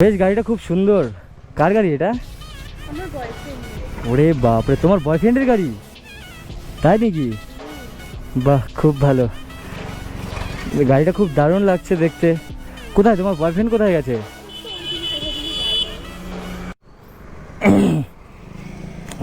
বেশ গাড়িটা খুব সুন্দর। কার গাড়ি এটা? আমার বয়ফ্রেন্ড। ওরে বাপরে, তোমার বয়ফ্রেন্ডের গাড়ি? তাই নাকি? বাহ, খুব ভালো। গাড়িটা খুব দারুণ লাগছে দেখতে। কোথায় তোমার বয়ফ্রেন্ড, কোথায় গেছে?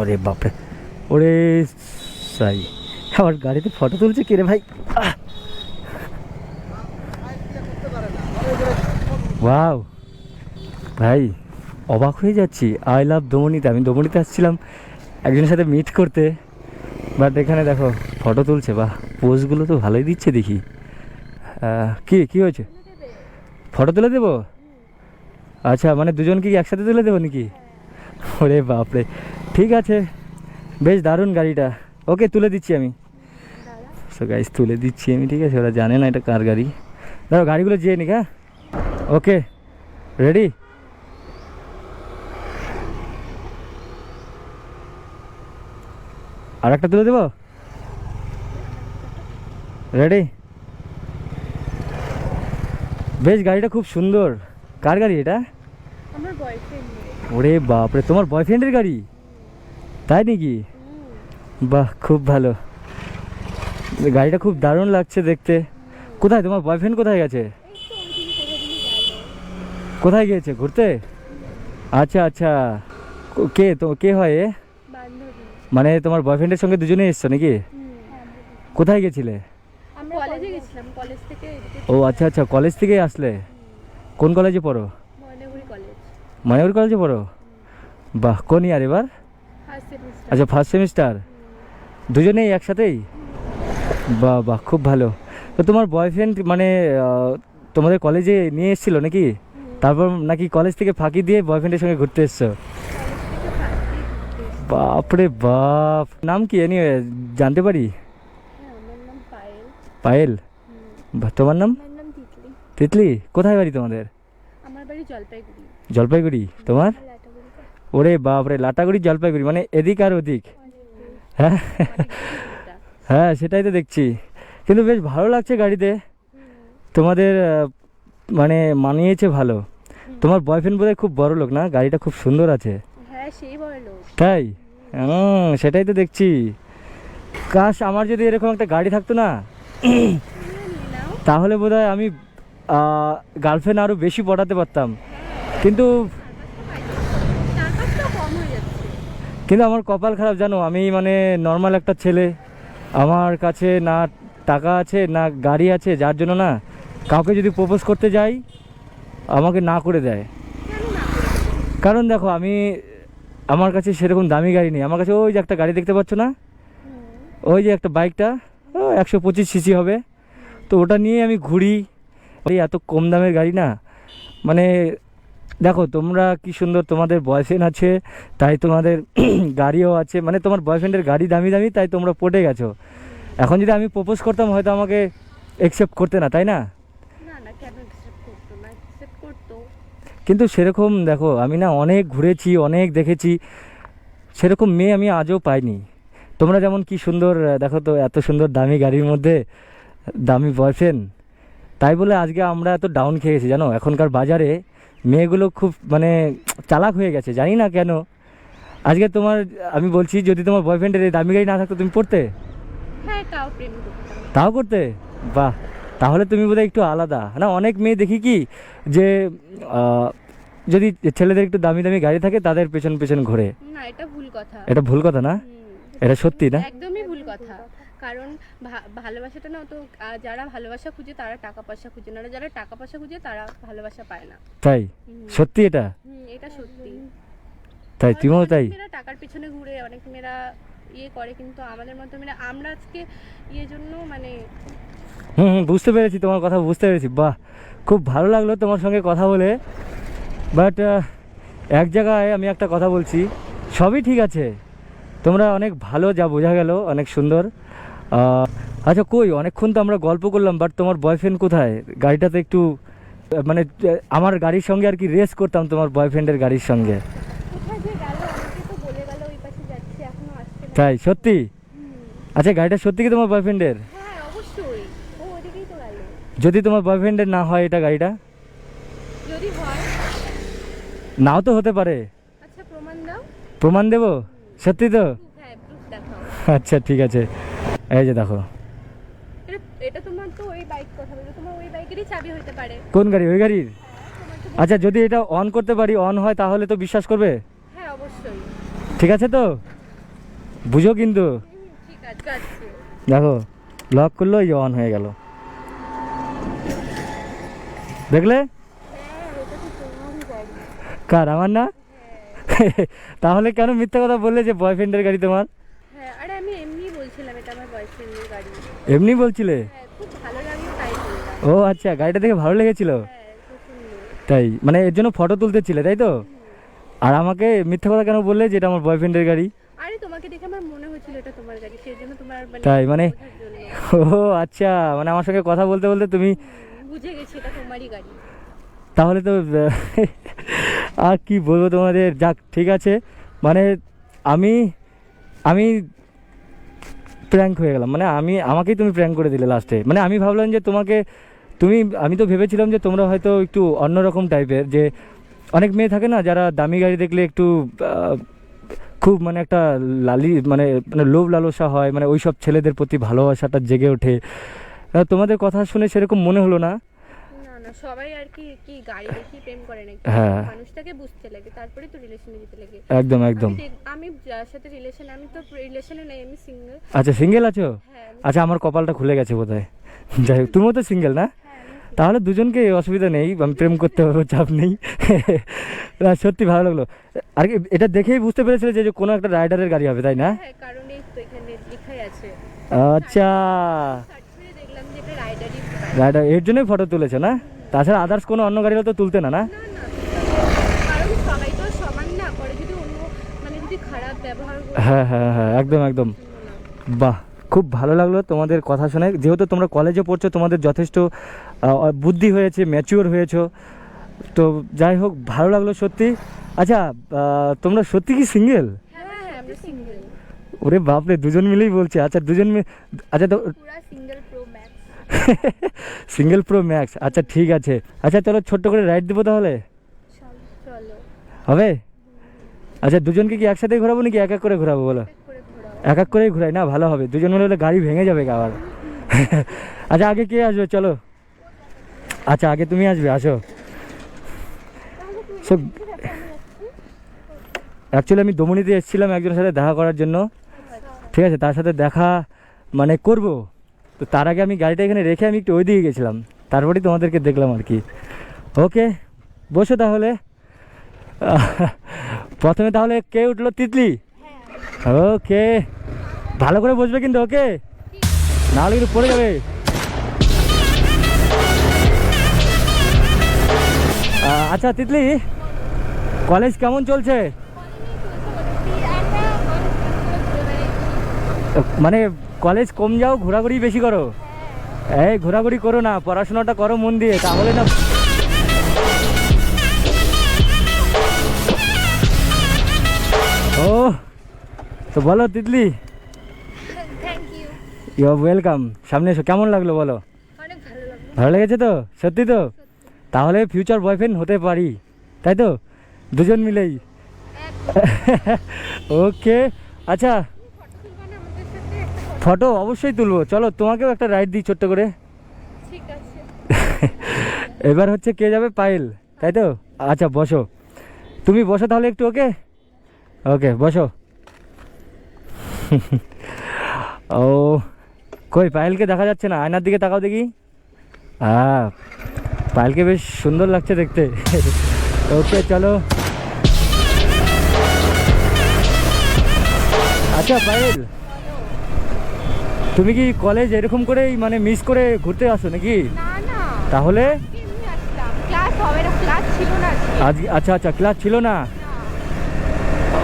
ওরে বাপরে, ওরে সাই, আমার গাড়িতে ফটো তুলছে কে রে ভাই? ওয়াও ভাই, অবাক হয়ে যাচ্ছি। আই লাভ দমনিতে। আমি দমনিতে আসছিলাম একজনের সাথে মিট করতে, বাট এখানে দেখো ফটো তুলছে। বাহ, পোজগুলো তো ভালোই দিচ্ছে দেখি। কি কি হয়েছে? ফটো তুলে দেবো? আচ্ছা, মানে দুজন কি একসাথে তুলে দেবো নাকি? ওরে বাপরে, ঠিক আছে, বেশ দারুণ গাড়িটা। ওকে, তুলে দিচ্ছি আমি। সো গাইস, তুলে দিচ্ছি আমি, ঠিক আছে? ওরা জানে না এটা কার গাড়ি। ধরো গাড়িগুলো যেয়ে নিক। হ্যাঁ, ওকে, রেডি? আর একটা তুলে দেবো? রেডি? বেশ গাড়িটা খুব সুন্দর। কার গাড়ি এটা? আমার বয়ফ্রেন্ড। ওরে বাপরে, তোমার বয়ফ্রেন্ডের গাড়ি? তাই নাকি? বাহ, খুব ভালো। গাড়িটা খুব দারুণ লাগছে দেখতে। কোথায় তোমার বয়ফ্রেন্ড, কোথায় গেছে? কোথায় গিয়েছে? ঘুরতে? আচ্ছা আচ্ছা, কে তো কে হয় এ? বান্ধবী। মানে তোমার বয়ফ্রেন্ডের সঙ্গে দুজনে এসছো নাকি? কোথায় গেছিলে? আমরা কলেজে গেছিলাম, কলেজ থেকে ও আচ্ছা আচ্ছা, কলেজ থেকে আসলে। কোন কলেজে পড়ো? ময়নাগুড়ি কলেজ। ময়নাগুড়ি কলেজে পড়ো? বাহ, কোন ইয়ার এবার? First semester. আচ্ছা, ফার্স্ট সেমিস্টার। দুজনেই একসাথেই? বাহ বাহ, খুব ভালো। তো তোমার বয়ফ্রেন্ড মানে তোমাদের কলেজে নিয়ে এসেছিল নাকি? তারপর নাকি কলেজ থেকে ফাঁকি দিয়ে বয়ফ্রেন্ডের সঙ্গে ঘুরতে এসছো? বাপরে বাপ, নাম কি এনি জানতে পারি? আমার নাম পায়েল। পায়েল? বাহ, তোমার নাম? আমার নাম তিতলি। তিতলি? কোথায় বাড়ি তোমাদের? আমার বাড়ি জলপাইগুড়ি। জলপাইগুড়ি? তোমার? লাটাগুড়িতে। ওরে বাপরে, লাটাগুড়ি জলপাইগুড়ি মানে এদিক আর ওদিক। হ্যাঁ হ্যাঁ, সেটাই তো দেখছি। কিন্তু বেশ ভালো লাগছে গাড়িতে তোমাদের, মানে মানিয়েছে ভালো। তোমার বয়ফ্রেন্ড বোধহয় খুব বড় লোক না? গাড়িটা খুব সুন্দর আছে। হ্যাঁ, সেই বড় লোক। তাই? সেটাই তো দেখছি। কাশ আমার যদি এরকম একটা গাড়ি থাকতো না, তাহলে বোধহয় আমি গার্লফ্রেন্ড আরও বেশি পটাতে পারতাম। কিন্তু টাকা তো কম হয়ে যাচ্ছে। কিন্তু আমার কপাল খারাপ জানো, আমি মানে নর্মাল একটা ছেলে, আমার কাছে না টাকা আছে না গাড়ি আছে, যার জন্য না কাউকে যদি প্রপোজ করতে যাই আমাকে না করে দেয়। কারণ দেখো, আমার কাছে সেরকম দামি গাড়ি নেই। আমার কাছে ওই যে একটা গাড়ি দেখতে পাচ্ছ না, ওই যে একটা বাইকটা, 125 সিসি হবে, তো ওটা নিয়ে আমি ঘুরি। এই এত কম দামের গাড়ি না, মানে দেখো তোমরা কি সুন্দর, তোমাদের বয়ফ্রেন্ড আছে তাই তোমাদের গাড়িও আছে, মানে তোমার বয়ফ্রেন্ডের গাড়ি দামি দামি তাই তোমরা পটে গেছো। এখন যদি আমি প্রপোজ করতাম হয়তো আমাকে অ্যাকসেপ্ট করতে না, তাই না? না না, কেন অ্যাকসেপ্ট করতো না? অ্যাকসেপ্ট করতো। কিন্তু সেরকম দেখো, আমি না অনেক ঘুরেছি, অনেক দেখেছি, সেরকম মেয়ে আমি আজও পাইনি। তোমরা যেমন কি সুন্দর, দেখো তো এত সুন্দর দামি গাড়ির মধ্যে দামি বয়ফ্রেন্ড, তাই বলে আজকে আমরা এত ডাউন খেয়ে গেছি জানো। এখনকার বাজারে মেয়েগুলো খুব মানে চালাক হয়ে গেছে, জানি না কেন। আজকে তোমার, আমি বলছি, যদি তোমার বয়ফ্রেন্ডের এই দামি গাড়ি না থাকতো তুমি পড়তে? হ্যাঁ, তাও প্রেম করতাম। তাও করতে? বাহ, তাহলে তুমি বোধহয় একটু আলাদা না। অনেক মেয়ে দেখি কি যে যদি ছেলেদের একটু দামি দামি গাড়ি থাকে তাদের পেছন পেছন ঘোরে। না, এটা ভুল কথা। এটা ভুল কথা না? এটা সত্যি না? একদমই ভুল কথা। কারণ ভালোবাসাটা না তো, যারা ভালোবাসা খুঁজে তারা টাকা পয়সা খুঁজে না, যারা টাকা পয়সা খুঁজে তারা ভালোবাসা পায় না। তাই? সত্যি এটা? এটা সত্যি। তাই? তুমিও তাই? মেয়েরা টাকার পিছনে ঘুরে, অনেক মেয়েরা ইয়ে করে, কিন্তু আমাদের মতো মেয়েরা, আমরা আজকে ইয়ের জন্য মানে বুঝতে পেরেছি, তোমার কথা বুঝতে পেরেছি। বাহ, খুব ভালো লাগলো তোমার সঙ্গে কথা বলে। বাট এক জায়গায় আমি একটা কথা বলছি, সবই ঠিক আছে, তোমরা অনেক ভালো, যা বোঝা গেল অনেক সুন্দর। আচ্ছা, কই অনেকক্ষণ তো আমরা গল্প করলাম, বাট তোমার বয়ফ্রেন্ড কোথায়? গাড়িটাতে একটু মানে আমার গাড়ির সঙ্গে আর কি রেস করতাম তোমার বয়ফ্রেন্ডের গাড়ির সঙ্গে। কোথায় যে গেল, আমাকে তো বলে গেল ওই পাশে যাচ্ছি, এখনো আসছে না। তাই? সত্যি? আচ্ছা, গাড়িটা সত্যি কি তোমার বয়ফ্রেন্ডের? হ্যাঁ, অবশ্যই, ও ওদিকেই তো গেল। যদি তোমার বয়ফ্রেন্ডের না হয় এটা গাড়িটা? যদি হয় নাও তো হতে পারে। আচ্ছা প্রমাণ দাও। প্রমাণ দেবো? সত্যি তো? হ্যাঁ প্রুফ দেখাও। আচ্ছা ঠিক আছে, এই যে দেখো। এটা তোমার তো ওই বাইক কথা বলে, তোমার ওই বাইকেরই চাবি হতে পারে। কোন গাড়ি? ওই গাড়ির? তোমার তো আচ্ছা যদি এটা অন করতে পারি, অন হয় তাহলে তো বিশ্বাস করবে? হ্যাঁ অবশ্যই। ঠিক আছে তো? বুঝো কিন্তু। ঠিক আছে আছে। দেখো লক করলো, এই অন হয়ে গেল, দেখলে? হ্যাঁ এটা তো তোমারই গাড়ি। কার? আমার না? তাহলে কেন মিথ্যা কথা বললে যে বয়ফ্রেন্ডের গাড়ি তোমার? হ্যাঁ আরে আমি এমনিই বলছিলাম এটা আমার বয়ফ্রেন্ডের গাড়ি। এমনি বলছিলে? হ্যাঁ খুব ভালো লাগলো তাই বললাম। ও আচ্ছা, গাড়িটা দেখে ভালো লেগেছিল হ্যাঁ খুব সুন্দর। তাই? মানে এর জন্য ফটো তুলতেছিলে তাই তো? আর আমাকে মিথ্যা কথা কেন বললে যে এটা আমার বয়ফ্রেন্ডের গাড়ি? আরে তোমাকে দেখে আমার মনে হচ্ছিল এটা তোমার গাড়ি, সেই জন্য তোমার তাই মানে? বোঝার জন্য। ও আচ্ছা, মানে আমার সঙ্গে কথা বলতে বলতে তুমি বুঝে গেছি এটা তোমারই গাড়ি। তাহলে তো আর কি বলবো তোমাদের। যাক ঠিক আছে, মানে আমি আমি প্র্যাঙ্ক হয়ে গেলাম, মানে আমাকেই তুমি প্র্যাঙ্ক করে দিলে লাস্টে। মানে আমি ভাবলাম যে তোমাকে আমি তো ভেবেছিলাম যে তোমরা হয়তো একটু অন্যরকম টাইপের, যে অনেক মেয়ে থাকে না যারা দামি গাড়ি দেখলে একটু খুব মানে একটা মানে লোভ লালসা হয়, মানে ওই সব ছেলেদের প্রতি ভালোবাসাটা জেগে ওঠে। তোমাদের কথা শুনে সেরকম মনে হলো না। না না সবাই আর কি কি গাড়ি দেখি প্রেম করে নাকি? হ্যাঁ। মানুষটাকে বুঝতে লাগে তারপরে তো রিলেশনে যেতে লাগে। একদম একদম। আমি যার সাথে রিলেশন, আমি তো রিলেশনে নেই, আমি সিঙ্গেল। আচ্ছা সিঙ্গেল আছো? হ্যাঁ আচ্ছা আমার কপালটা খুলে গেছে বোধহয়। যাই হোক, তুমিও তো সিঙ্গেল না? তাহলে দুজনকে অসুবিধা নেই, আমি প্রেম করতে পারবো, চাপ নেই। না, সত্যি ভালো লাগলো। আর কি এটা দেখেই বুঝতে পেরেছিলে যে কোনো একটা রাইডারের গাড়ি হবে তাই না? হ্যাঁ কারণ এই তো এখানে লেখাই আছে। আচ্ছা সার্চ করে দেখলাম যে এটা রাইডারই। রাইডার, এর জন্যই ফটো তুলেছে না? তাছাড়া আদার্স কোনো অন্য গাড়ি হলে তো তুলতে না, না? না না কারণ সবাই তো সমান না, করে যদি অন্য মানে যদি খারাপ ব্যবহার করে। হ্যাঁ হ্যাঁ হ্যাঁ, একদম একদম। বাহ, খুব ভালো লাগলো তোমাদের কথা শুনে। যেহেতু তোমরা কলেজে পড়ছো, তোমাদের যথেষ্ট বুদ্ধি হয়েছে, ম্যাচিওর হয়েছো, তো যাই হোক ভালো লাগলো সত্যি। আচ্ছা তোমরা সত্যি কি সিঙ্গেল? হ্যাঁ হ্যাঁ আমরা সিঙ্গেল। ওরে বাপরে, দুজন মিলেই বলছে। আচ্ছা দুজন আচ্ছা তো পুরা single pro max. Single pro max, আচ্ছা ঠিক আছে। আচ্ছা চলো ছোট্ট করে রাইড দেবো তাহলে, চলো হবে? আচ্ছা দুজনকে কি একসাথে ঘোরাবো নাকি এক এক করে ঘোরাবো বলো? করে ঘোরাও। এক এক করেই ঘুরাই না, ভালো হবে। দুজন মিলে হলে গাড়ি ভেঙে যাবে আবার। আচ্ছা আগে কে আসবে চলো? আচ্ছা আগে তুমি আসবে, আসো। সব অ্যাকচুয়ালি আমি দমনিতে এসেছিলাম একজনের সাথে দেখা করার জন্য, ঠিক আছে? তার সাথে দেখা মানে করব, তো তার আগে আমি গাড়িটা এখানে রেখে আমি একটু ওইদিকে গেছিলাম, তারপরেই তোমাদেরকে দেখলাম আর কি। ওকে বসো তাহলে। প্রথমে তাহলে কে উঠলো? তিতলি। ওকে ভালো করে বসবে কিন্তু, ওকে? নাহলে কিন্তু পড়ে যাবে। আচ্ছা তিতলি, কলেজ কেমন চলছে? মানে কলেজ কম যাও, ঘোরাঘুরি বেশি করো? এই ঘোরাঘুরি করো না, পড়াশোনাটা করো মন দিয়ে, তাহলে না। ও তো বলো Titli. Thank you. You are welcome. সামনে এসো। কেমন লাগলো বলো? অনেক ভালো লাগলো। ভালো লেগেছে তো? সত্যি তো? তাহলে ফিউচার বয়ফ্রেন্ড হতে পারি, তাই তো? দুজন মিলেই। ওকে আচ্ছা, ফটো অবশ্যই তুলবো। চলো তোমাকেও একটা রাইড দিই ছোট্ট করে। ঠিক আছে। এবার হচ্ছে কে যাবে? পায়েল, তাই তো? আচ্ছা বসো, তুমি বসো তাহলে একটু। ওকে ওকে বসো। ও কই পায়েলকে দেখা যাচ্ছে না, আয়নার দিকে তাকাও দেখি। হ্যাঁ পায়েলকে বেশ সুন্দর লাগছে দেখতে। ওকে চলো। আচ্ছা পায়েল, তুমি কি কলেজ এরকম করেই মানে মিস করে ঘুরতে আসো নাকি? না না তাহলে এমনি আসলাম, ক্লাস হবে না, ক্লাস ছিল না আজকে। আজ আচ্ছা আচ্ছা ক্লাস ছিল না।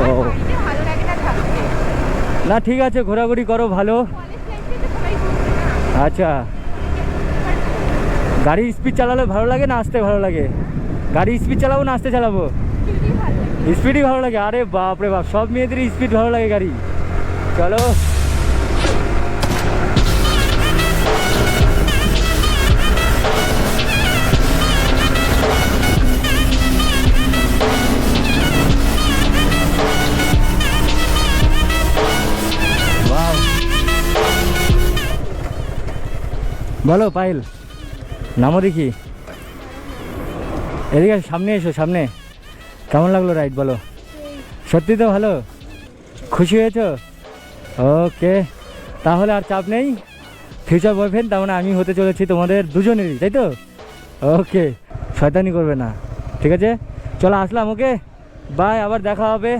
ও বাড়িতে ভালো লাগে না থাকতে। না ঠিক আছে, ঘোরাঘুরি করো ভালো। কলেজ লাইফে তো সবাই ঘুরছে না। আচ্ছা গাড়ি স্পিড চালালে ভালো লাগে না আসতে ভালো লাগে? গাড়ি স্পিড চালাবো না আসতে চালাবো? খুবই ভালো লাগে। স্পিডই ভালো লাগে। আরে বাপ রে বাপ, সব মেয়েদেরই স্পিড ভালো লাগে গাড়ি। চলো। বলো পায়েল, নামও দেখি। এদিকে সামনে এসো, সামনে। কেমন লাগলো রাইড বলো? সত্যি তো ভালো, খুশি হয়েছো? ওকে, তাহলে আর চাপ নেই। ফিউচার বয়ফ্রেন্ড তার মানে আমি হতে চলেছি তোমাদের দুজনেরই, তাই তো? ওকে, শয়তানি করবে না, ঠিক আছে? চলো আসলাম, ওকে বাই, আবার দেখা হবে।